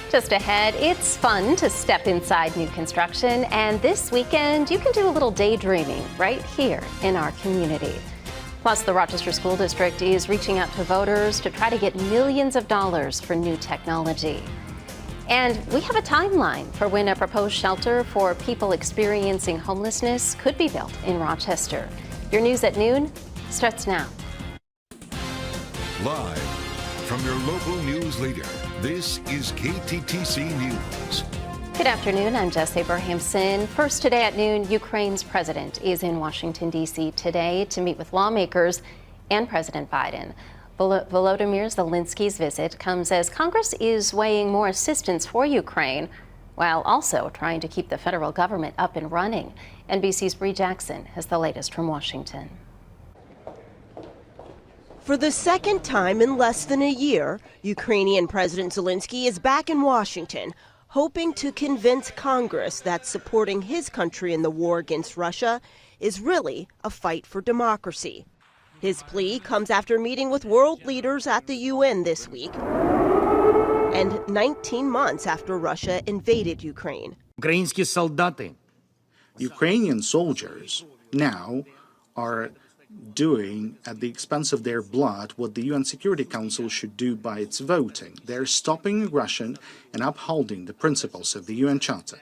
Just ahead, it's fun to step inside new construction, and this weekend you can do a little daydreaming right here in our community. Plus, the Rochester School District is reaching out to voters to try to get millions of dollars for new technology. And we have a timeline for when a proposed shelter for people experiencing homelessness could be built in Rochester. Your news at noon starts now. Live from your local news leader, this is KTTC News. Good afternoon, I'm Jess Abrahamson. First today at noon, Ukraine's president is in Washington, D.C. today to meet with lawmakers and President Biden. Volodymyr Zelensky's visit comes as Congress is weighing more assistance for Ukraine, while also trying to keep the federal government up and running. NBC's Bree Jackson has the latest from Washington. For the second time in less than a year, Ukrainian President Zelensky is back in Washington, hoping to convince Congress that supporting his country in the war against Russia is really a fight for democracy. His plea comes after meeting with world leaders at the UN this week, and 19 months after Russia invaded Ukraine. Ukrainian soldiers now are doing, at the expense of their blood, what the UN Security Council should do by its voting. They're stopping aggression and upholding the principles of the UN Charter.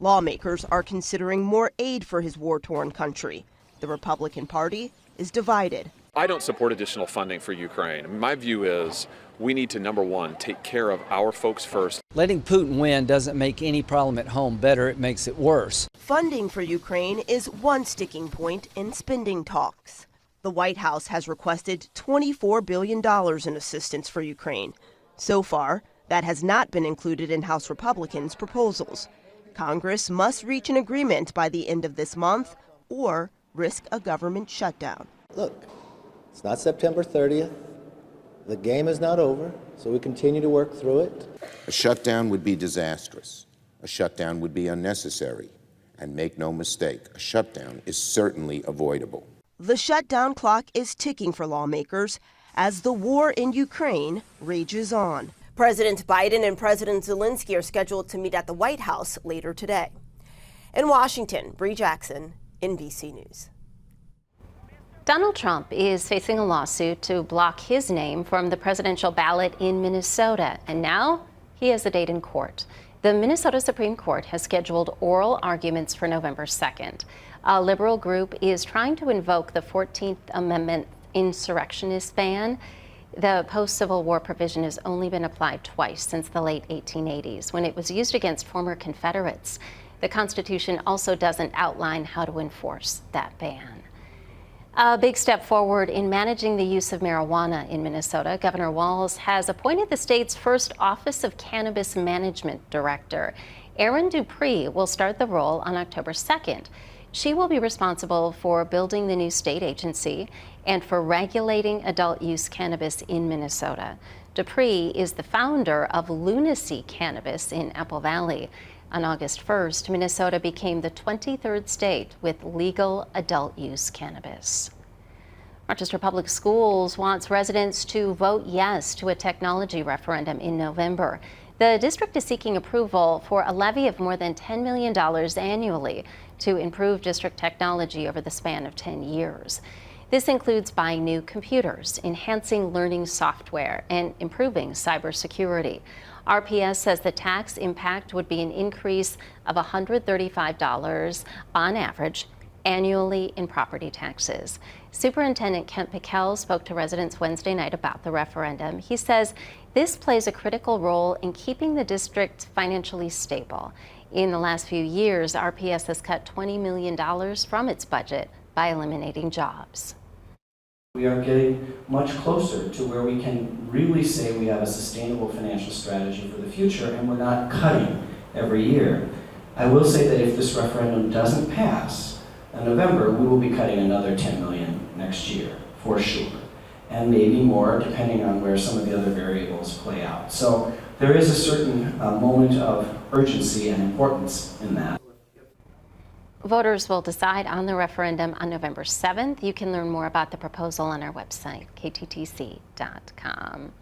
Lawmakers are considering more aid for his war-torn country. The Republican Party is divided. I don't support additional funding for Ukraine. My view is we need to, number one, take care of our folks first. Letting Putin win doesn't make any problem at home better, it makes it worse. Funding for Ukraine is one sticking point in spending talks. The White House has requested $24 billion in assistance for Ukraine. So far, that has not been included in House Republicans' proposals. Congress must reach an agreement by the end of this month or risk a government shutdown. Look, it's not September 30th. The game is not over, so we continue to work through it. A shutdown would be disastrous. A shutdown would be unnecessary. And make no mistake, a shutdown is certainly avoidable. The shutdown clock is ticking for lawmakers as the war in Ukraine rages on. President Biden and President Zelensky are scheduled to meet at the White House later today. In Washington, Bree Jackson, NBC News. Donald Trump is facing a lawsuit to block his name from the presidential ballot in Minnesota, and now he has a date in court. The Minnesota Supreme Court has scheduled oral arguments for November 2nd. A liberal group is trying to invoke the 14th Amendment insurrectionist ban. The post-Civil War provision has only been applied twice since the late 1880s, when it was used against former Confederates. The Constitution also doesn't outline how to enforce that ban. A big step forward in managing the use of marijuana in Minnesota. Governor Walz has appointed the state's first Office of Cannabis Management Director. Erin Dupree will start the role on October 2nd. She will be responsible for building the new state agency and for regulating adult use cannabis in Minnesota. Dupree is the founder of Lunacy Cannabis in Apple Valley. On August 1st, Minnesota became the 23rd state with legal adult use cannabis. Rochester Public Schools wants residents to vote yes to a technology referendum in November. The district is seeking approval for a levy of more than $10 million annually to improve district technology over the span of 10 years. This includes buying new computers, enhancing learning software, and improving cybersecurity. RPS says the tax impact would be an increase of $135 on average annually in property taxes. Superintendent Kent Pickell spoke to residents Wednesday night about the referendum. He says this plays a critical role in keeping the district financially stable. In the last few years, RPS has cut $20 million from its budget by eliminating jobs. We are getting much closer to where we can really say we have a sustainable financial strategy for the future and we're not cutting every year. I will say that if this referendum doesn't pass in November, we will be cutting another $10 million next year, for sure. And maybe more, depending on where some of the other variables play out. So there is a certain moment of urgency and importance in that. Voters will decide on the referendum on November 7th. You can learn more about the proposal on our website, kttc.com.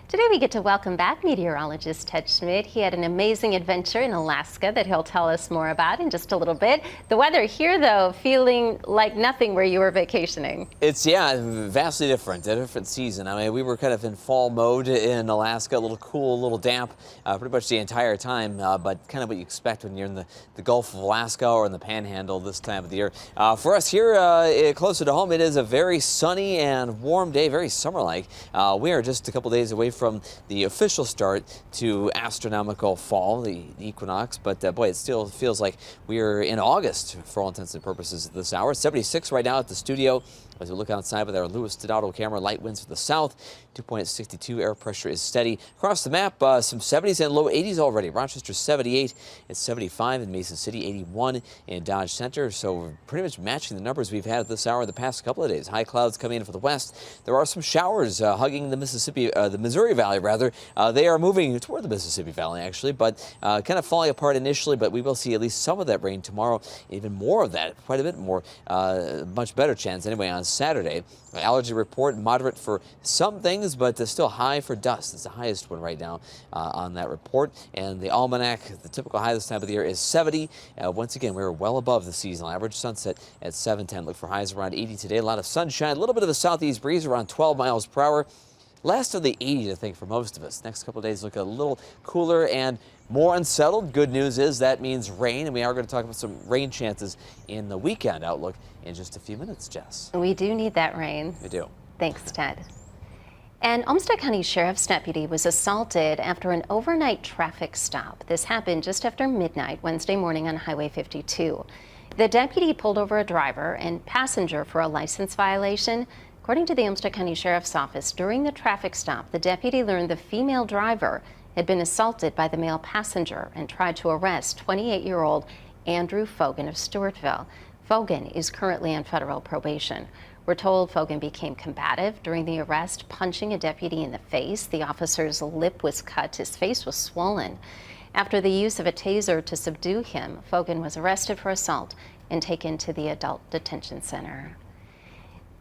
Today we get to welcome back meteorologist Ted Schmidt. He had an amazing adventure in Alaska that he'll tell us more about in just a little bit. The weather here, though, feeling like nothing where you were vacationing. It's, vastly different, a different season. I mean, we were kind of in fall mode in Alaska, a little cool, a little damp, pretty much the entire time, but kind of what you expect when you're in the Gulf of Alaska or in the Panhandle this time of the year. For us here closer to home, it is a very sunny and warm day, very summer-like. We are just a couple days away from the official start to astronomical fall, the equinox, but boy, it still feels like we are in August for all intents and purposes at this hour. 76 right now at the studio. As we look outside with our Lewis Donato camera, light winds to the south, 2.62, air pressure is steady. Across the map, some 70s and low 80s already. Rochester 78, it's 75 in Mason City, 81 in Dodge Center. So we're pretty much matching the numbers we've had at this hour the past couple of days. High clouds coming in from the west. There are some showers hugging the Missouri Valley rather. They are moving toward the Mississippi Valley actually, but kind of falling apart initially, but we will see at least some of that rain tomorrow, even more of that, quite a bit more, much better chance anyway on Saturday. Allergy report moderate for some things, but still high for dust. It's the highest one right now on that report. And the almanac, the typical high this time of the year is 70. Once again, we're well above the seasonal average. Sunset at 7:10. Look for highs around 80 today. A lot of sunshine, a little bit of a southeast breeze around 12 miles per hour. Last of the 80s, I think, for most of us. Next couple of days look a little cooler and more unsettled. Good news is that means rain, and we are going to talk about some rain chances in the weekend outlook in just a few minutes, Jess. We do need that rain. We do. Thanks, Ted. An Olmsted County Sheriff's deputy was assaulted after an overnight traffic stop. This happened just after midnight Wednesday morning on Highway 52. The deputy pulled over a driver and passenger for a license violation. According to the Olmsted County Sheriff's Office, during the traffic stop, the deputy learned the female driver had been assaulted by the male passenger and tried to arrest 28-year-old Andrew Fogan of Stewartville. Fogan is currently on federal probation. We're told Fogan became combative during the arrest, punching a deputy in the face. The officer's lip was cut, his face was swollen. After the use of a taser to subdue him, Fogan was arrested for assault and taken to the adult detention center.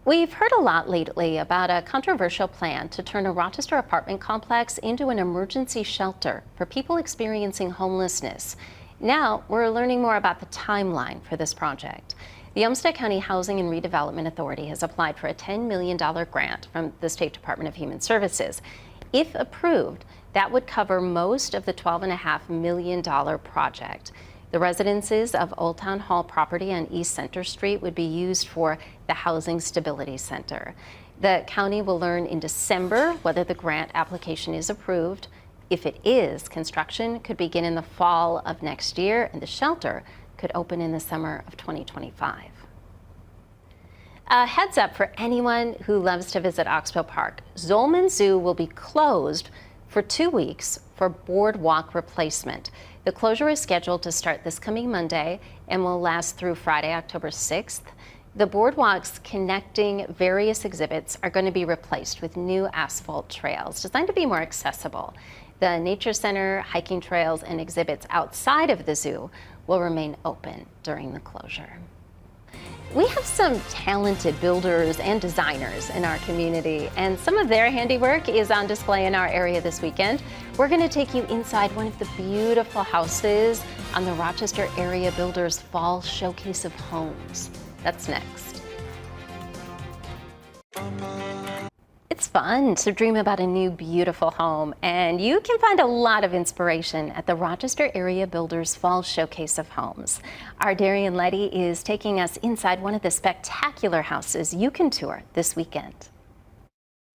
We've heard a lot lately about a controversial plan to turn a Rochester apartment complex into an emergency shelter for people experiencing homelessness. Now we're learning more about the timeline for this project. The Olmsted County Housing and Redevelopment Authority has applied for a $10 million grant from the State Department of Human Services. If approved, that would cover most of the $12.5 million project. The residences of Old Town Hall property on East Center Street would be used for the Housing Stability Center. The county will learn in December whether the grant application is approved. If it is, construction could begin in the fall of next year, and the shelter could open in the summer of 2025. A heads up for anyone who loves to visit Oxbow Park. Zolman Zoo will be closed for 2 weeks for boardwalk replacement. The closure is scheduled to start this coming Monday and will last through Friday, October 6th. The boardwalks connecting various exhibits are going to be replaced with new asphalt trails designed to be more accessible. The Nature Center, hiking trails, and exhibits outside of the zoo will remain open during the closure. We have some talented builders and designers in our community, and some of their handiwork is on display in our area this weekend. We're going to take you inside one of the beautiful houses on the Rochester Area Builders Fall Showcase of Homes. That's next. It's fun to dream about a new beautiful home, and you can find a lot of inspiration at the Rochester Area Builders Fall Showcase of Homes. Our Darian Letty is taking us inside one of the spectacular houses you can tour this weekend.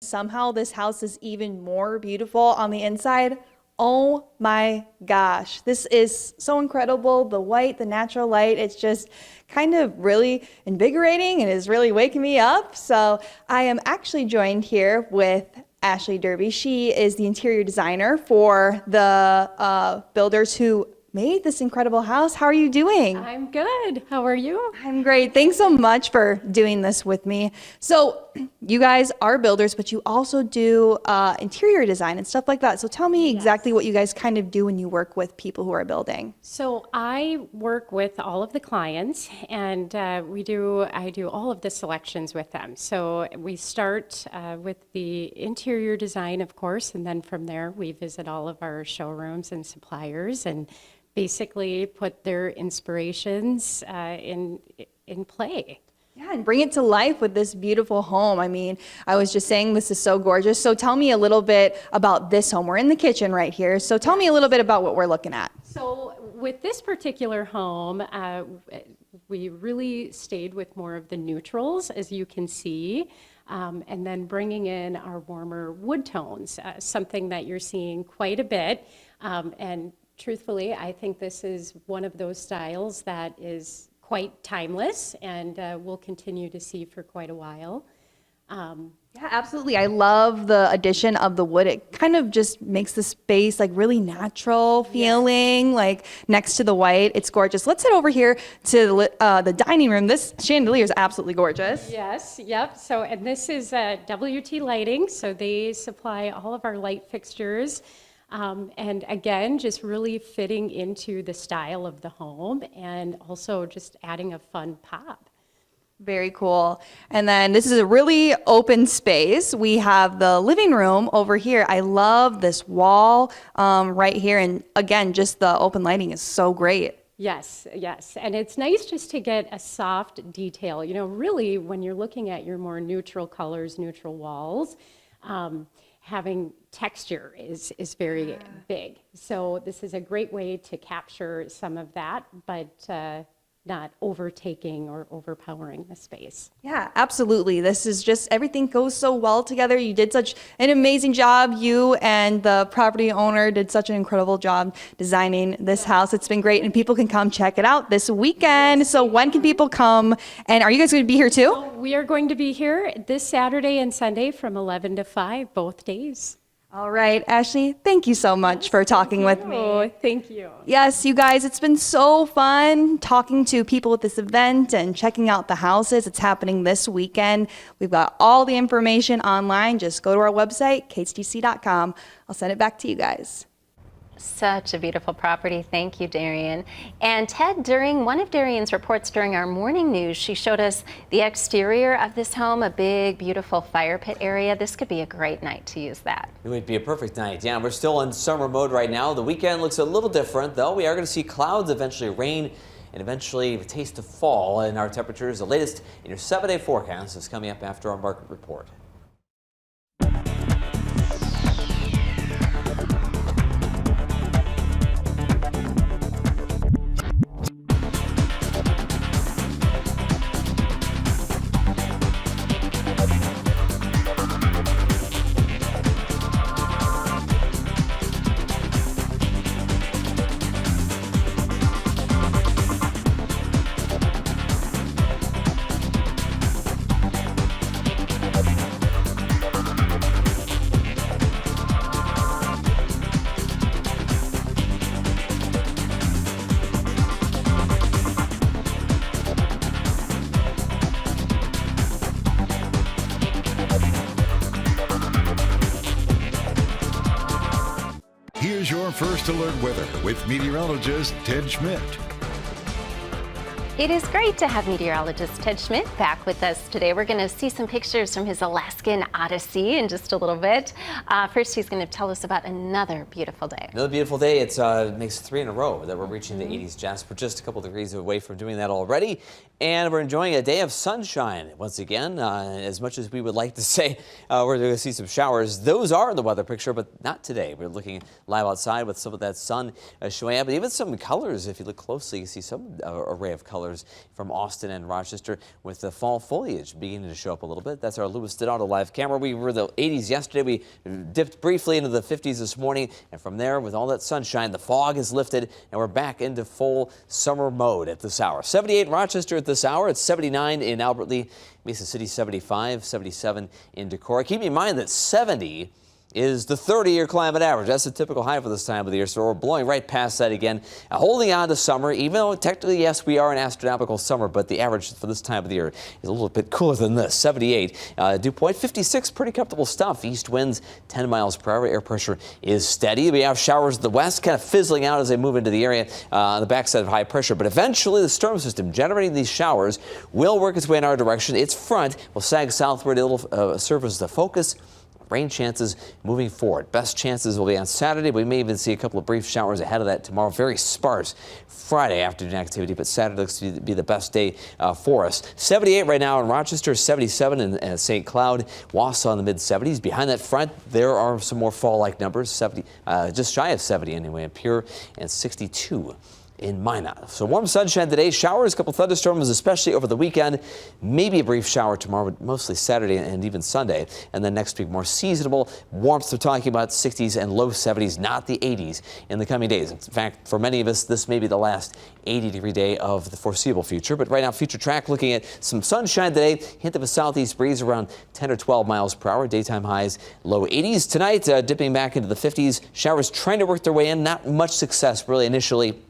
Somehow this house is even more beautiful on the inside. Oh my gosh, this is so incredible. The white, the natural light, it's just kind of really invigorating and is really waking me up. So I am actually joined here with Ashley Derby. She is the interior designer for the builders who made this incredible house. How are you doing? I'm good. How are you? I'm great. Thanks so much for doing this with me. So you guys are builders, but you also do interior design and stuff like that. So tell me exactly what you guys kind of do when you work with people who are building. So I work with all of the clients, and I do all of the selections with them. So we start with the interior design, of course, and then from there we visit all of our showrooms and suppliers and basically put their inspirations in play. Yeah, and bring it to life with this beautiful home. I mean, I was just saying this is so gorgeous. So tell me a little bit about this home. We're in the kitchen right here. So tell me a little bit about what we're looking at. So with this particular home, we really stayed with more of the neutrals, as you can see, and then bringing in our warmer wood tones, something that you're seeing quite a bit. And truthfully, I think this is one of those styles that is quite timeless and we'll continue to see for quite a while. Yeah, absolutely. I love the addition of the wood. It kind of just makes the space like really natural feeling, like next to the white. It's gorgeous. Let's head over here to the dining room. This chandelier is absolutely gorgeous. Yes, yep. So, and this is WT Lighting. So they supply all of our light fixtures. And again, just really fitting into the style of the home and also just adding a fun pop. Very cool. And then this is a really open space. We have the living room over here. I love this wall right here. And again, just the open lighting is so great. Yes, yes. And it's nice just to get a soft detail. You know, really, when you're looking at your more neutral colors, neutral walls, having texture is very big. So this is a great way to capture some of that, but not overtaking or overpowering the space. Yeah, absolutely. This is just, everything goes so well together. You did such an amazing job. You and the property owner did such an incredible job designing this house. It's been great, and people can come check it out this weekend. So when can people come? And are you guys going to be here too? So we are going to be here this Saturday and Sunday from 11 to 5, both days. All right, Ashley, thank you so much for talking with me. Oh, thank you. Yes, you guys, it's been so fun talking to people at this event and checking out the houses. It's happening this weekend. We've got all the information online. Just go to our website, kttc.com. I'll send it back to you guys. Such a beautiful property. Thank you, Darian. And Ted, during one of Darian's reports during our morning news, she showed us the exterior of this home, a big, beautiful fire pit area. This could be a great night to use that. It would be a perfect night. Yeah, we're still in summer mode right now. The weekend looks a little different, though. We are going to see clouds, eventually rain, and eventually a taste of fall in our temperatures. The latest in your 7-day forecast is coming up after our market report. Here's your first alert weather with meteorologist Ted Schmidt. It is great to have meteorologist Ted Schmidt back with us today. We're going to see some pictures from his Alaskan Odyssey in just a little bit. First, he's going to tell us about another beautiful day. Another beautiful day. It makes 3 in a row that we're reaching the 80s. Jasper, just a couple degrees away from doing that already. And we're enjoying a day of sunshine once again. As much as we would like to say we're going to see some showers, those are in the weather picture, but not today. We're looking live outside with some of that sun showing up, but even some colors. If you look closely, you see some array of colors from Austin and Rochester with the fall foliage beginning to show up a little bit. That's our Louis Donato live camera. We were in the 80s yesterday. We dipped briefly into the 50s this morning, and from there, with all that sunshine, the fog has lifted, and we're back into full summer mode at this hour. 78 Rochester at this hour. It's 79 in Albert Lea, Mesa City 75, 77 in Decorah. Keep in mind that 70 is the 30-year climate average. That's the typical high for this time of the year, so we're blowing right past that again, holding on to summer, even though technically, yes, we are in astronomical summer, but the average for this time of the year is a little bit cooler than this. 78, dew point 56, pretty comfortable stuff. East winds 10 miles per hour. Air pressure is steady. We have showers to the west, kind of fizzling out as they move into the area on the backside of high pressure, but eventually the storm system generating these showers will work its way in our direction. Its front will sag southward. It'll serve as the focus. Rain chances moving forward. Best chances will be on Saturday. We may even see a couple of brief showers ahead of that tomorrow. Very sparse Friday afternoon activity, but Saturday looks to be the best day for us. 78 right now in Rochester, 77 in St. Cloud, Wausau in the mid-70s. Behind that front, there are some more fall-like numbers, 70, just shy of 70 anyway in Pure, and 62 in Minot. So warm sunshine today, showers, a couple thunderstorms, especially over the weekend. Maybe a brief shower tomorrow, but mostly Saturday and even Sunday. And then next week, more seasonable warmth. We're talking about 60s and low 70s, not the 80s in the coming days. In fact, for many of us, this may be the last 80-degree day of the foreseeable future. But right now, future track looking at some sunshine today. Hint of a southeast breeze around 10 or 12 miles per hour. Daytime highs, low 80s. Tonight, dipping back into the 50s. Showers trying to work their way in. Not much success, really, initially.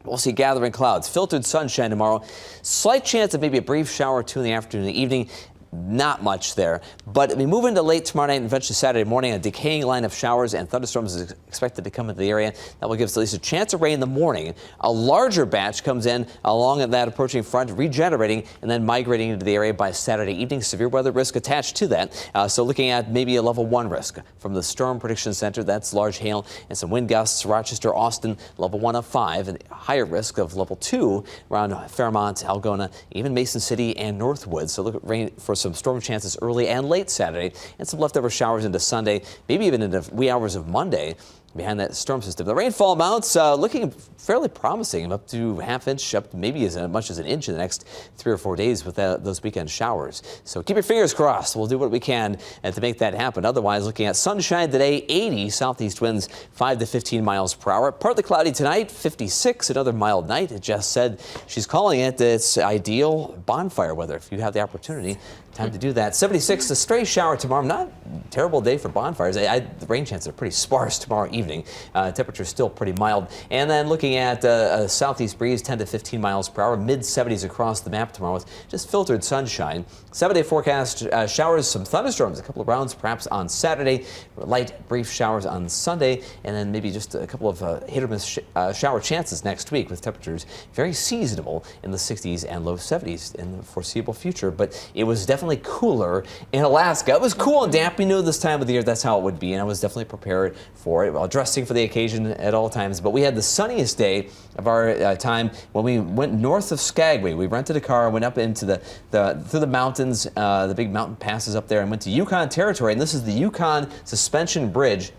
We'll see gathering clouds, filtered sunshine tomorrow. Slight chance of maybe a brief shower or two in the afternoon and the evening. Not much there. But we move into late tomorrow night and eventually Saturday morning. A decaying line of showers and thunderstorms is expected to come into the area. That will give us at least a chance of rain in the morning. A larger batch comes in along that approaching front, regenerating and then migrating into the area by Saturday evening. Severe weather risk attached to that. So looking at maybe a level 1 risk from the Storm Prediction Center. That's large hail and some wind gusts. Rochester, Austin, level 1 of 5. And higher risk of level 2 around Fairmont, Algona, even Mason City and Northwood. So look at rain for some storm chances early and late Saturday and some leftover showers into Sunday, maybe even into wee hours of Monday behind that storm system. The rainfall amounts looking fairly promising, up to ½ inch, up to maybe as much as an inch in the next 3 or 4 days with those weekend showers. So keep your fingers crossed. We'll do what we can to make that happen. Otherwise, looking at sunshine today, 80 southeast winds, 5 to 15 miles per hour. Partly cloudy tonight, 56, another mild night. Jess said she's calling it its ideal bonfire weather if you have the opportunity. Time to do that. 76, a stray shower tomorrow. Not a terrible day for bonfires. The rain chances are pretty sparse tomorrow evening. Temperature still pretty mild. And then looking at a southeast breeze, 10 to 15 miles per hour. Mid-70s across the map tomorrow with just filtered sunshine. 7-day forecast, showers, some thunderstorms, a couple of rounds perhaps on Saturday. Light, brief showers on Sunday. And then maybe just a couple of hit or miss shower chances next week with temperatures very seasonable in the 60s and low 70s in the foreseeable future. But it was definitely cooler in Alaska. It was cool and damp. We knew this time of the year that's how it would be, and I was definitely prepared for it while dressing for the occasion at all times. But we had the sunniest day of our time when we went north of Skagway. We rented a car, went up into through the mountains, the big mountain passes up there, and went to Yukon territory. And this is the Yukon Suspension Bridge.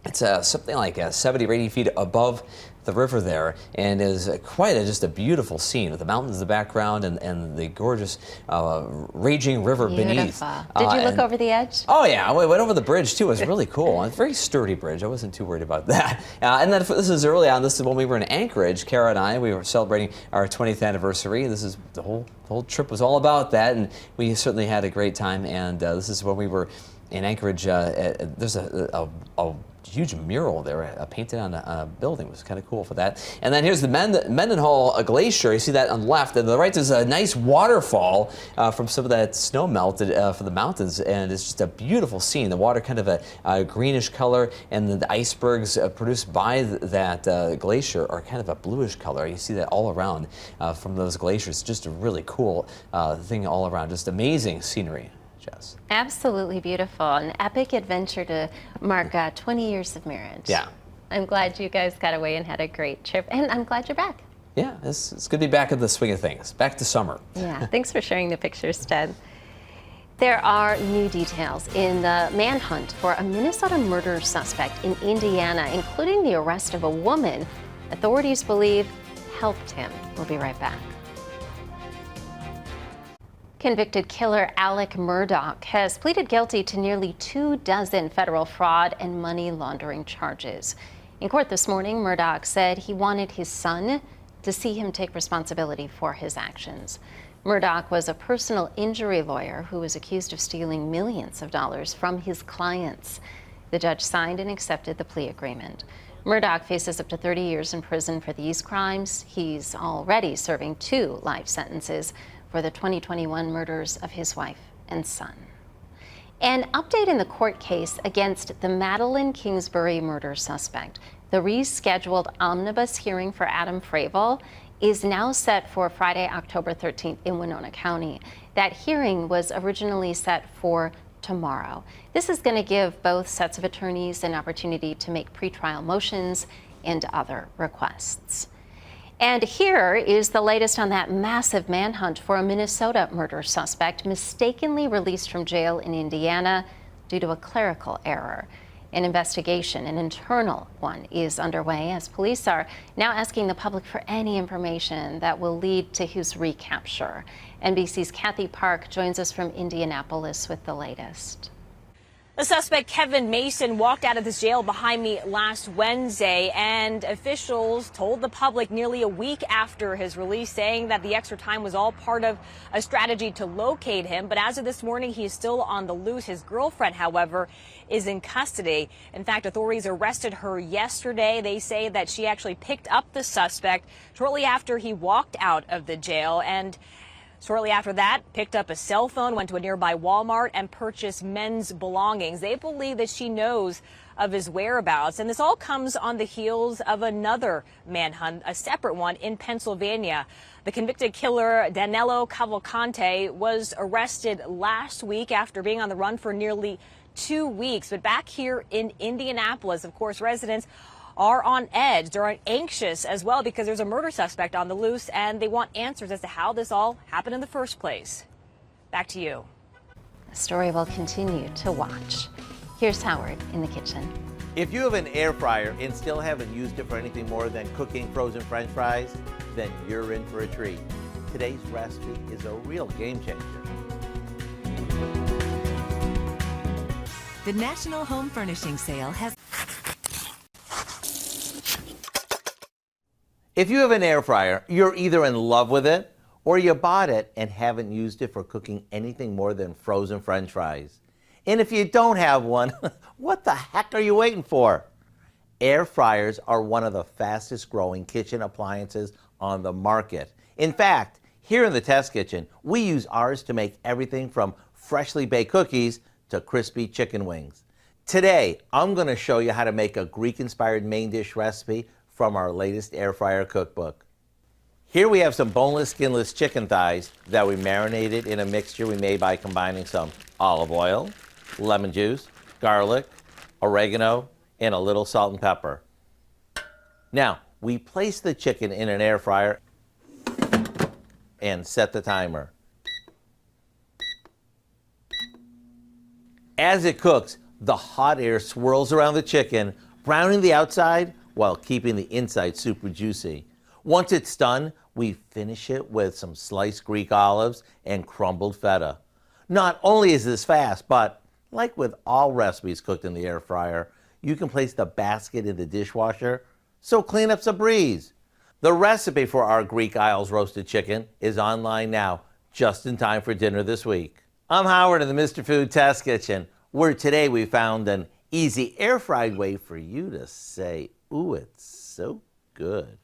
It's something like 70 or 80 feet above the river there, and is quite just a beautiful scene with the mountains in the background and the gorgeous raging river beneath. Did you look over the edge? Oh yeah, we went over the bridge too. It was really cool. It's a very sturdy bridge. I wasn't too worried about that. And then this is early on. This is when we were in Anchorage. Kara and I, we were celebrating our 20th anniversary. This is the whole trip was all about that, and we certainly had a great time. And this is when we were in Anchorage. There's a huge mural there painted on a building. It was kind of cool for that. And then here's the Mendenhall Glacier. You see that on the left. And on the right, there's a nice waterfall from some of that snow melted for the mountains. And it's just a beautiful scene. The water kind of a greenish color, and the icebergs produced by that glacier are kind of a bluish color. You see that all around from those glaciers. Just a really cool thing all around. Just amazing scenery. Jess. Absolutely beautiful. An epic adventure to mark 20 years of marriage. Yeah. I'm glad you guys got away and had a great trip, and I'm glad you're back. Yeah, it's good to be back in the swing of things. Back to summer. Yeah, thanks for sharing the pictures, Ted. There are new details in the manhunt for a Minnesota murder suspect in Indiana, including the arrest of a woman authorities believe helped him. We'll be right back. Convicted killer Alec Murdaugh has pleaded guilty to nearly 24 federal fraud and money laundering charges. In court this morning, Murdaugh said he wanted his son to see him take responsibility for his actions. Murdaugh was a personal injury lawyer who was accused of stealing millions of dollars from his clients. The judge signed and accepted the plea agreement. Murdaugh faces up to 30 years in prison for these crimes. He's already serving 2 life sentences for the 2021 murders of his wife and son. An update in the court case against the Madeline Kingsbury murder suspect. The rescheduled omnibus hearing for Adam Fravel is now set for Friday, October 13th in Winona County. That hearing was originally set for tomorrow. This is going to give both sets of attorneys an opportunity to make pretrial motions and other requests. And here is the latest on that massive manhunt for a Minnesota murder suspect mistakenly released from jail in Indiana due to a clerical error. An investigation, an internal one, is underway as police are now asking the public for any information that will lead to his recapture. NBC's Kathy Park joins us from Indianapolis with the latest. The suspect, Kevin Mason, walked out of this jail behind me last Wednesday, and officials told the public nearly a week after his release, saying that the extra time was all part of a strategy to locate him. But as of this morning, he's still on the loose. His girlfriend, however, is in custody. In fact, authorities arrested her yesterday. They say that she actually picked up the suspect shortly after he walked out of the jail, and shortly after that, picked up a cell phone, went to a nearby Walmart, and purchased men's belongings. They believe that she knows of his whereabouts. And this all comes on the heels of another manhunt, a separate one in Pennsylvania. The convicted killer, Danilo Cavalcante, was arrested last week after being on the run for nearly 2 weeks. But back here in Indianapolis, of course, residents are on edge. They're anxious as well because there's a murder suspect on the loose, and they want answers as to how this all happened in the first place. Back to you. A story we'll continue to watch. Here's Howard in the kitchen. If you have an air fryer and still haven't used it for anything more than cooking frozen French fries, then you're in for a treat. Today's recipe is a real game changer. The National Home Furnishing Sale has... If you have an air fryer, you're either in love with it or you bought it and haven't used it for cooking anything more than frozen French fries. And if you don't have one, what the heck are you waiting for? Air fryers are one of the fastest growing kitchen appliances on the market. In fact, here in the test kitchen, we use ours to make everything from freshly baked cookies to crispy chicken wings. Today, I'm going to show you how to make a Greek-inspired main dish recipe from our latest air fryer cookbook. Here we have some boneless, skinless chicken thighs that we marinated in a mixture we made by combining some olive oil, lemon juice, garlic, oregano, and a little salt and pepper. Now, we place the chicken in an air fryer and set the timer. As it cooks, the hot air swirls around the chicken, browning the outside while keeping the inside super juicy. Once it's done, we finish it with some sliced Greek olives and crumbled feta. Not only is this fast, but like with all recipes cooked in the air fryer, you can place the basket in the dishwasher, so cleanup's a breeze. The recipe for our Greek Isles roasted chicken is online now, just in time for dinner this week. I'm Howard in the Mr. Food Test Kitchen, where today we found an easy air-fried way for you to say, ooh, it's so good.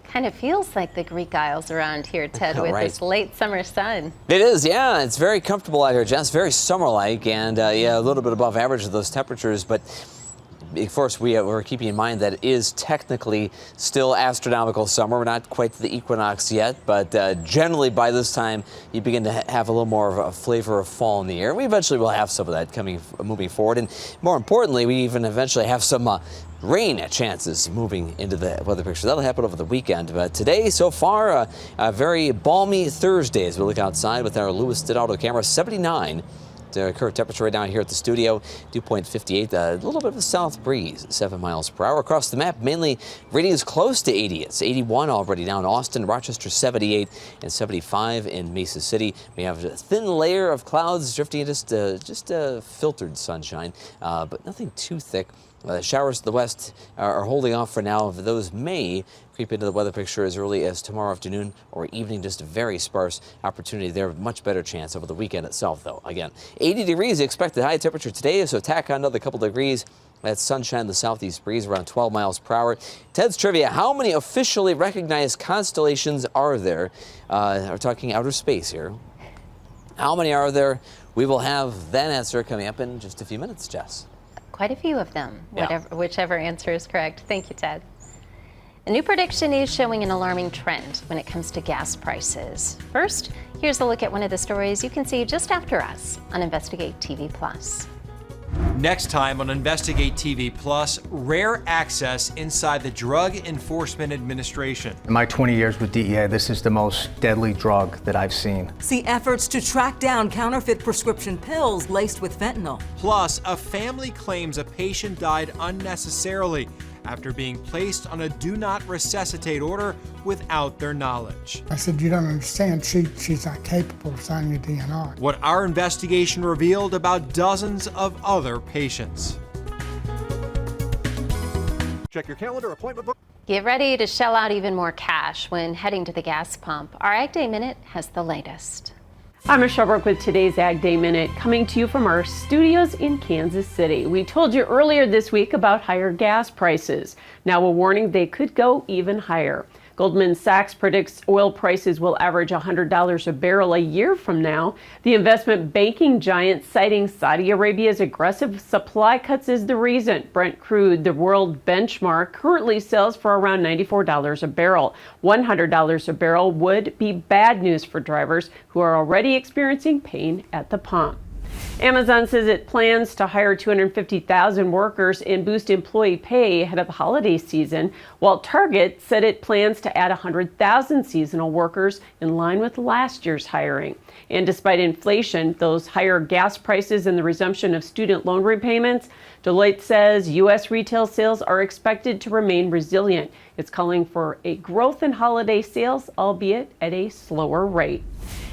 Kind of feels like the Greek Isles around here, Ted, with Right. this late summer sun. It is, yeah. It's very comfortable out here, Jess. Very summer-like, and yeah, a little bit above average of those temperatures. But of course, we're keeping in mind that it is technically still astronomical summer. We're not quite to the equinox yet, but generally by this time you begin to have a little more of a flavor of fall in the air. We eventually will have some of that moving forward, and more importantly, we even eventually have some rain chances moving into the weather picture. That'll happen over the weekend. But today, so far, a very balmy Thursday as we look outside with our Lewis Didaldo camera. 79. The current temperature right now here at the studio, dew point 58, a little bit of a south breeze, 7 miles per hour. Across the map, mainly readings close to 80. It's 81 already down in Austin, Rochester 78, and 75 in Mesa City. We have a thin layer of clouds drifting, just filtered sunshine, but nothing too thick. Showers to the west are holding off for now. Those may creep into the weather picture as early as tomorrow afternoon or evening. Just a very sparse opportunity there. Much better chance over the weekend itself, though. Again, 80 degrees expected high temperature today, so tack on another couple degrees. That's sunshine, the southeast breeze around 12 miles per hour. Ted's Trivia, how many officially recognized constellations are there? We're talking outer space here. How many are there? We will have that answer coming up in just a few minutes, Jess. Quite a few of them, Yeah. whichever answer is correct. Thank you, Ted. A new prediction is showing an alarming trend when it comes to gas prices. First, here's a look at one of the stories you can see just after us on Investigate TV Plus. Next time on Investigate TV Plus, rare access inside the Drug Enforcement Administration. In my 20 years with DEA, this is the most deadly drug that I've seen. See efforts to track down counterfeit prescription pills laced with fentanyl. Plus, a family claims a patient died unnecessarily after being placed on a do not resuscitate order without their knowledge. I said, you don't understand, she's not capable of signing a DNR. What our investigation revealed about dozens of other patients. Check your calendar, appointment book. Get ready to shell out even more cash when heading to the gas pump. Our Ag Day Minute has the latest. I'm Michelle Brook with today's Ag Day Minute, coming to you from our studios in Kansas City. We told you earlier this week about higher gas prices. Now a warning, they could go even higher. Goldman Sachs predicts oil prices will average $100 a barrel a year from now. The investment banking giant citing Saudi Arabia's aggressive supply cuts is the reason. Brent crude, the world benchmark, currently sells for around $94 a barrel. $100 a barrel would be bad news for drivers who are already experiencing pain at the pump. Amazon says it plans to hire 250,000 workers and boost employee pay ahead of the holiday season, while Target said it plans to add 100,000 seasonal workers in line with last year's hiring. And despite inflation, those higher gas prices and the resumption of student loan repayments, Deloitte says U.S. retail sales are expected to remain resilient. It's calling for a growth in holiday sales, albeit at a slower rate.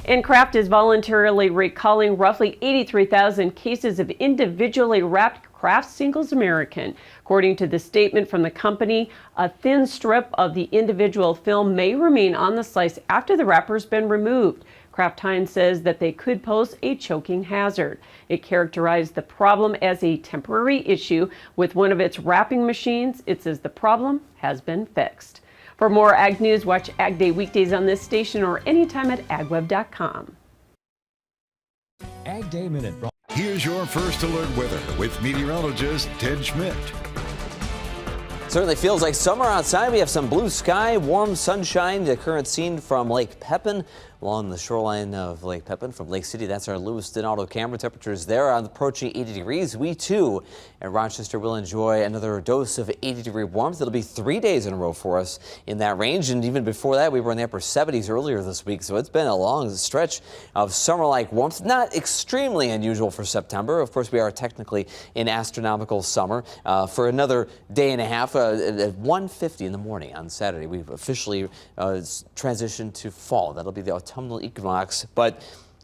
And Kraft is voluntarily recalling roughly 83,000 cases of individually wrapped Kraft Singles American. According to the statement from the company, a thin strip of the individual film may remain on the slice after the wrapper's been removed. Kraft Heinz says that they could pose a choking hazard. It characterized the problem as a temporary issue with one of its wrapping machines. It says the problem has been fixed. For more Ag News, watch Ag Day weekdays on this station or anytime at agweb.com. Ag Day Minute. Here's your first alert weather with meteorologist Ted Schmidt. Certainly feels like summer outside. We have some blue sky, warm sunshine. The current scene from Lake Pepin along the shoreline of Lake Pepin from Lake City. That's our Lewiston auto camera. Temperatures there are approaching 80 degrees. We too at Rochester will enjoy another dose of 80-degree warmth. It'll be 3 days in a row for us in that range. And even before that, we were in the upper 70s earlier this week. So it's been a long stretch of summer-like warmth. Not extremely unusual for September. Of course, we are technically in astronomical summer for another day and a half. At 1:50 in the morning on Saturday, we've officially transitioned to fall. That'll be the autumnal equinox, but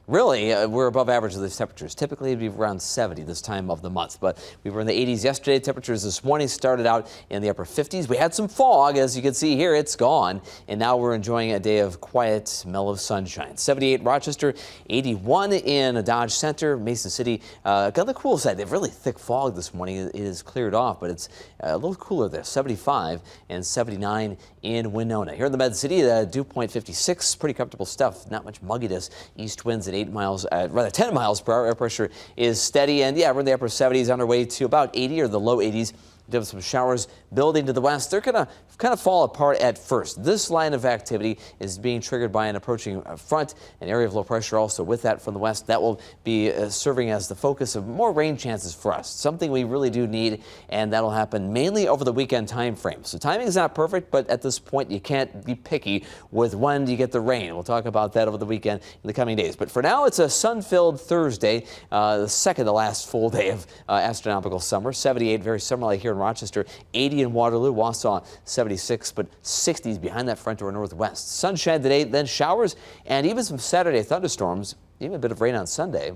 really, we're above average of these temperatures. Typically, it'd be around 70 this time of the month, but we were in the 80s yesterday. Temperatures this morning started out in the upper 50s. We had some fog, as you can see here. It's gone, and now we're enjoying a day of quiet, mellow sunshine. 78 Rochester, 81 in Dodge Center, Mason City. Got the cool side. They have really thick fog this morning. It is cleared off, but it's a little cooler there. 75 and 79 in Winona. Here in the Med City, dew point 56. Pretty comfortable stuff. Not much mugginess. East winds at 10 miles per hour. Air pressure is steady, and yeah, we're in the upper 70s on our way to about 80 or the low 80s. We have some showers building to the west. They're going to kind of fall apart at first. This line of activity is being triggered by an approaching front, an area of low pressure also with that from the west. That will be serving as the focus of more rain chances for us, something we really do need, and that'll happen mainly over the weekend time frame. So timing is not perfect, but at this point you can't be picky with when you get the rain. We'll talk about that over the weekend in the coming days. But for now, it's a sun-filled Thursday, the second to last full day of astronomical summer. 78 very similar here in Rochester, 80 in Waterloo, Wausau 76, but 60s behind that front door northwest. Sunshine today, then showers, and even some Saturday thunderstorms, even a bit of rain on Sunday.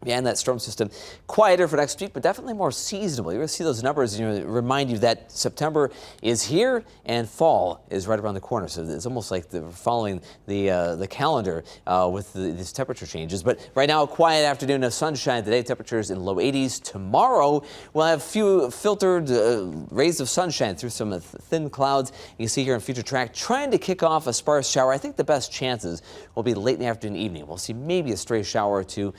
And that storm system quieter for next week, but definitely more seasonable. You're going to see those numbers and remind you that September is here and fall is right around the corner. So it's almost like they're following the calendar with these temperature changes. But right now, a quiet afternoon of sunshine today, temperatures in low 80s. Tomorrow, we'll have a few filtered rays of sunshine through some thin clouds. You can see here in Future Track, trying to kick off a sparse shower. I think the best chances will be late in the afternoon and evening. We'll see maybe a stray shower or two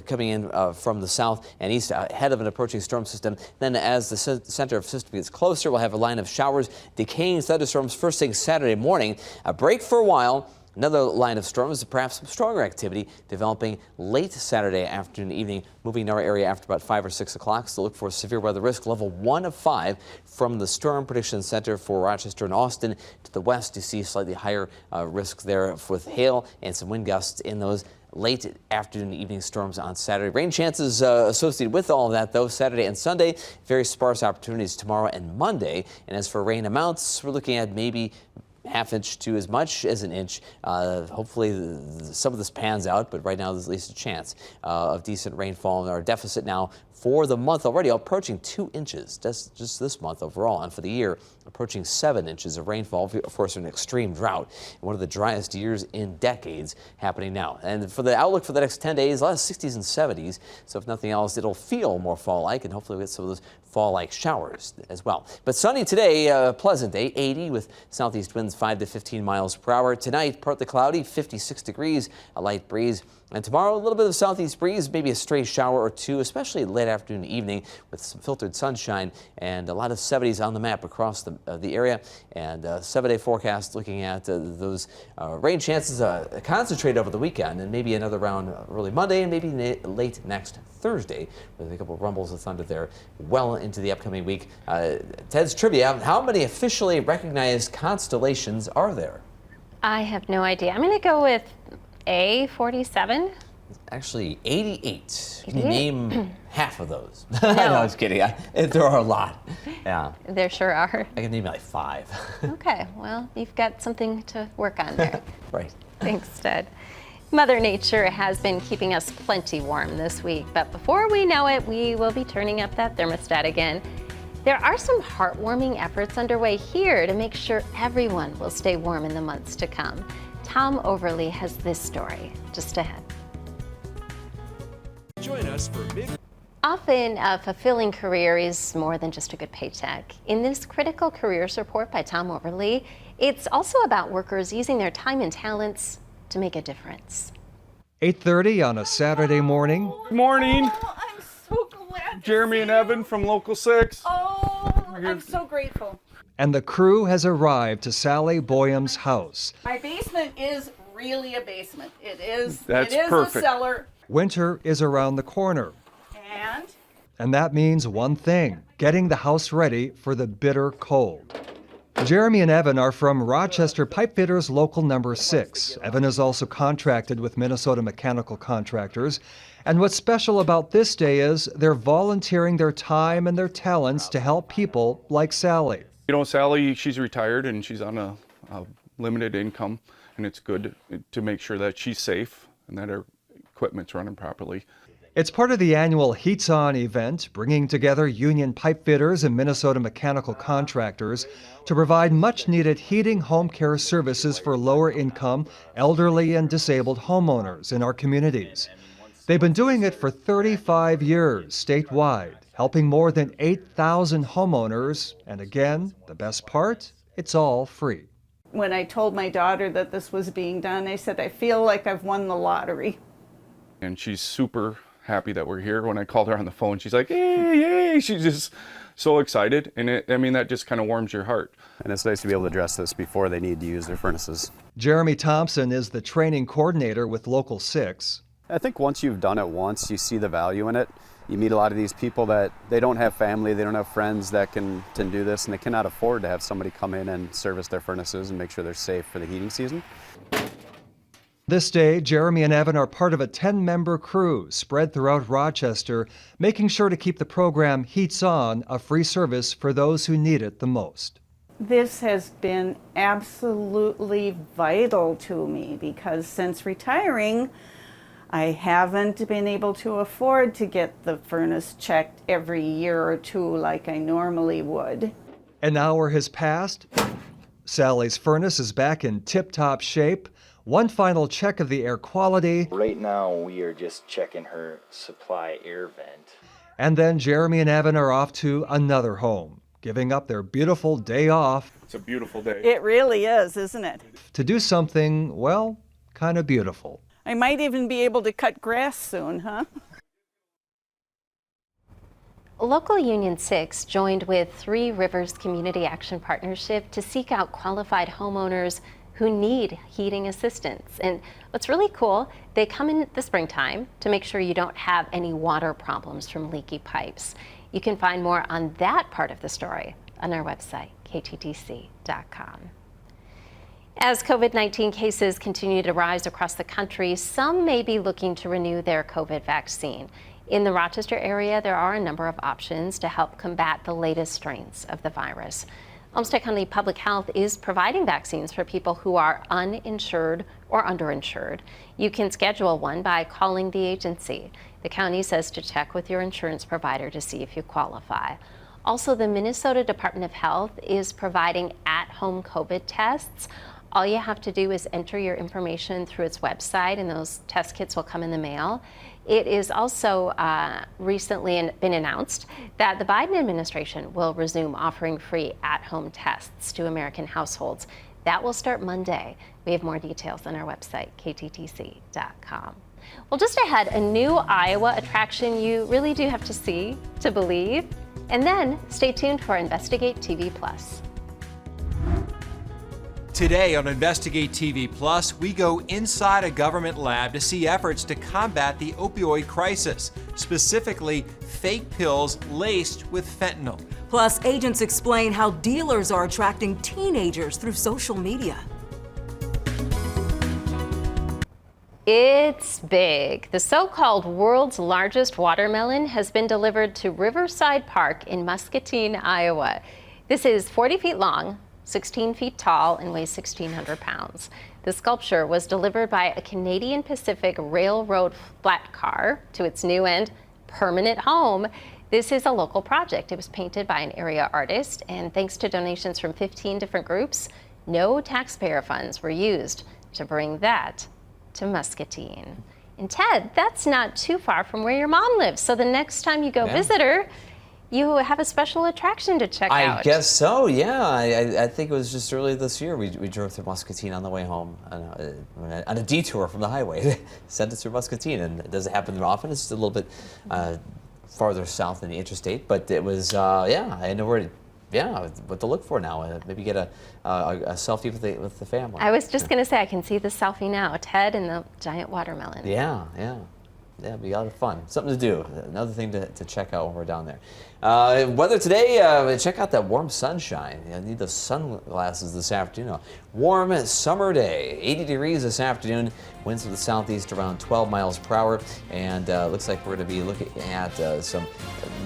coming in from the south and east ahead of an approaching storm system. Then as the center of the system gets closer, we'll have a line of showers, decaying thunderstorms first thing Saturday morning. A break for a while. Another line of storms, perhaps some stronger activity developing late Saturday afternoon and evening, moving in our area after about 5 or 6 o'clock. So look for severe weather risk level 1 of 5 from the Storm Prediction Center for Rochester and Austin. To the west, you see slightly higher risk there with hail and some wind gusts in those late afternoon and evening storms on Saturday. Rain chances associated with all of that, though, Saturday and Sunday. Very sparse opportunities tomorrow and Monday. And as for rain amounts, we're looking at maybe half inch to as much as an inch. Hopefully some of this pans out, but right now there's at least a chance of decent rainfall. And our deficit now for the month already approaching 2 inches. That's just this month overall, and for the year approaching 7 inches of rainfall. Of course, an extreme drought, one of the driest years in decades happening now. And for the outlook for the next 10 days, a lot of 60s and 70s. So if nothing else, it'll feel more fall-like, and hopefully we'll get some of those fall-like showers as well. But sunny today, pleasant day, 80 with southeast winds 5 to 15 miles per hour. Tonight, partly cloudy, 56 degrees, a light breeze. And tomorrow, a little bit of southeast breeze, maybe a stray shower or two, especially late afternoon, evening, with some filtered sunshine and a lot of 70s on the map across the area. And 7-day forecast looking at those rain chances concentrated over the weekend, and maybe another round early Monday and maybe late next Thursday, with a couple of rumbles of thunder there well into the upcoming week. Ted's Trivia, how many officially recognized constellations are there? I have no idea. I'm going to go with A, 47. Actually, 88. Can you 88? name half of those? No. No, I was kidding. There are a lot. Yeah. There sure are. I can name like 5. Okay, well, you've got something to work on there. Right. Thanks, Ted. Mother Nature has been keeping us plenty warm this week, but before we know it, we will be turning up that thermostat again. There are some heartwarming efforts underway here to make sure everyone will stay warm in the months to come. Tom Overly has this story just ahead. Join us for Often, a fulfilling career is more than just a good paycheck. In this critical careers report by Tom Overly, it's also about workers using their time and talents to make a difference. 8:30 on a Saturday morning. Good morning. Oh, I'm so glad. Jeremy and Evan from Local 6. Oh, I'm so grateful. And the crew has arrived to Sally Boyum's house. My basement is really a basement. It is. That's it is perfect. a cellar. Winter is around the corner. And And that means one thing, getting the house ready for the bitter cold. Jeremy and Evan are from Rochester Pipefitters Local Number 6. Evan is also contracted with Minnesota Mechanical Contractors. And what's special about this day is they're volunteering their time and their talents to help people like Sally. You know, Sally, she's retired and she's on a limited income, and it's good to make sure that she's safe and that her equipment's running properly. It's part of the annual Heats On event, bringing together union pipe fitters and Minnesota Mechanical Contractors to provide much-needed heating home care services for lower-income, elderly, and disabled homeowners in our communities. They've been doing it for 35 years statewide, helping more than 8,000 homeowners. And again, the best part, it's all free. when I told my daughter that this was being done, I said, I feel like I've won the lottery. And she's super happy that we're here. When I called her on the phone, she's like, hey, yay! She's just so excited. And that just kind of warms your heart. And it's nice to be able to address this before they need to use their furnaces. Jeremy Thompson is the training coordinator with Local 6. I think once you've done it once, you see the value in it. You meet a lot of these people that they don't have family, they don't have friends that can do this, and they cannot afford to have somebody come in and service their furnaces and make sure they're safe for the heating season. This day, Jeremy and Evan are part of a 10-member crew spread throughout Rochester, making sure to keep the program Heats On a free service for those who need it the most. This has been absolutely vital to me because since retiring, I haven't been able to afford to get the furnace checked every year or two like I normally would. An hour has passed. Sally's furnace is back in tip-top shape. One final check of the air quality. Right now, we are just checking her supply air vent. And then Jeremy and Evan are off to another home, giving up their beautiful day off. It's a beautiful day. It really is, isn't it? To do something, well, kind of beautiful. I might even be able to cut grass soon, huh? Local Union 6 joined with Three Rivers Community Action Partnership to seek out qualified homeowners who need heating assistance. And what's really cool, they come in the springtime to make sure you don't have any water problems from leaky pipes. You can find more on that part of the story on our website, kttc.com. As COVID-19 cases continue to rise across the country, some may be looking to renew their COVID vaccine. In the Rochester area, there are a number of options to help combat the latest strains of the virus. Olmsted County Public Health is providing vaccines for people who are uninsured or underinsured. You can schedule one by calling the agency. The county says to check with your insurance provider to see if you qualify. Also, the Minnesota Department of Health is providing at-home COVID tests. All you have to do is enter your information through its website, and those test kits will come in the mail. It is also recently been announced that the Biden administration will resume offering free at-home tests to American households. That will start Monday. We have more details on our website, kttc.com. Well, just ahead, a new Iowa attraction you really do have to see to believe. And then stay tuned for Investigate TV Plus. Today on Investigate TV Plus, we go inside a government lab to see efforts to combat the opioid crisis, specifically fake pills laced with fentanyl. Plus, agents explain how dealers are attracting teenagers through social media. It's big. The so-called world's largest watermelon has been delivered to Riverside Park in Muscatine, Iowa. This is 40 feet long, 16 feet tall, and weighs 1,600 pounds. The sculpture was delivered by a Canadian Pacific Railroad flat car to its new and permanent home. This is a local project. It was painted by an area artist, and thanks to donations from 15 different groups, no taxpayer funds were used to bring that to Muscatine. And Ted, that's not too far from where your mom lives. So the next time you go visit her, you have a special attraction to check out. I guess so, yeah. I think it was just early this year we drove through Muscatine on the way home on a detour from the highway. Sent us through Muscatine, and it doesn't happen very often. It's just a little bit farther south than the interstate, but it was, I know where. Yeah, what to look for now. Maybe get a selfie with the family. I was just going to say, I can see the selfie now. Ted and the giant watermelon. Yeah, it'd be a lot of fun. Something to do. Another thing to check out when we're down there. Weather today, check out that warm sunshine. You need those sunglasses this afternoon. Warm summer day, 80 degrees this afternoon. Winds to the southeast around 12 miles per hour. And looks like we're going to be looking at some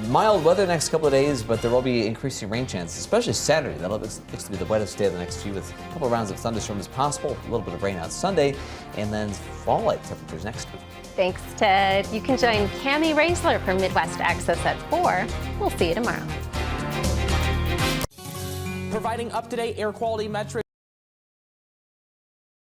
mild weather the next couple of days, but there will be increasing rain chances, especially Saturday. That looks to be the wettest day of the next few, with a couple of rounds of thunderstorms possible, a little bit of rain on Sunday, and then fall-like temperatures next week. Thanks, Ted. You can join Cammie Raisler from Midwest Access at 4. We'll see you tomorrow. Providing up-to-date air quality metrics.